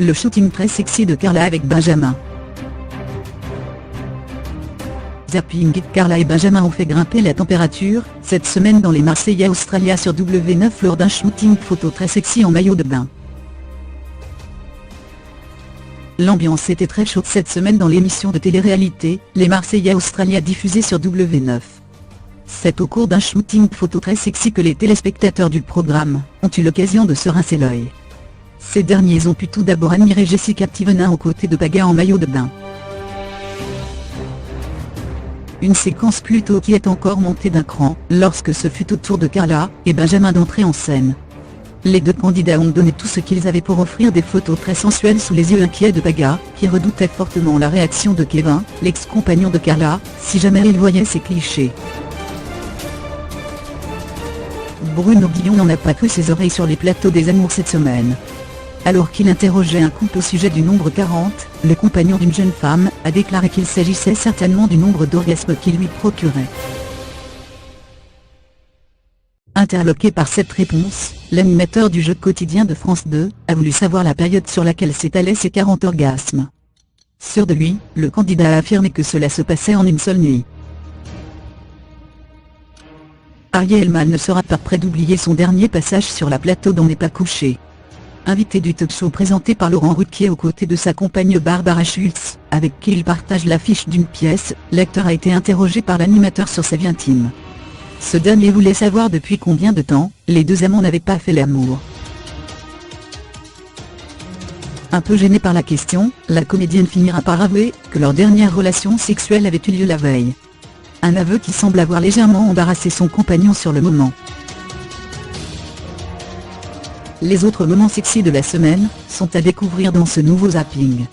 le shooting très sexy de Carla avec Benjamin. Zapping, Carla et Benjamin ont fait grimper la température cette semaine dans les Marseillais Australia sur W9 lors d'un shooting photo très sexy en maillot de bain. L'ambiance était très chaude cette semaine dans l'émission de télé-réalité, Les Marseillais Australia diffusée sur W9. C'est au cours d'un shooting photo très sexy que les téléspectateurs du programme ont eu l'occasion de se rincer l'œil. Ces derniers ont pu tout d'abord admirer Jessica Thivenin aux côtés de Paga en maillot de bain. Une séquence plutôt qui est encore montée d'un cran, lorsque ce fut au tour de Carla et Benjamin d'entrer en scène. Les deux candidats ont donné tout ce qu'ils avaient pour offrir des photos très sensuelles sous les yeux inquiets de Paga, qui redoutait fortement la réaction de Kevin, l'ex-compagnon de Carla, si jamais il voyait ces clichés. Bruno Guillon n'en a pas cru ses oreilles sur les plateaux des Amours cette semaine. Alors qu'il interrogeait un couple au sujet du nombre 40, le compagnon d'une jeune femme a déclaré qu'il s'agissait certainement du nombre d'orgasmes qu'il lui procurait. Interloqué par cette réponse, l'animateur du jeu quotidien de France 2 a voulu savoir la période sur laquelle s'étalaient ces 40 orgasmes. Sûr de lui, le candidat a affirmé que cela se passait en une seule nuit. Ariel Mal ne sera pas près d'oublier son dernier passage sur la plateau d'On n'est pas couché. Invité du talk-show présenté par Laurent Ruquier aux côtés de sa compagne Barbara Schultz, avec qui il partage l'affiche d'une pièce, l'acteur a été interrogé par l'animateur sur sa vie intime. Ce dernier voulait savoir depuis combien de temps les deux amants n'avaient pas fait l'amour. Un peu gêné par la question, la comédienne finira par avouer que leur dernière relation sexuelle avait eu lieu la veille. Un aveu qui semble avoir légèrement embarrassé son compagnon sur le moment. Les autres moments sexy de la semaine sont à découvrir dans ce nouveau zapping.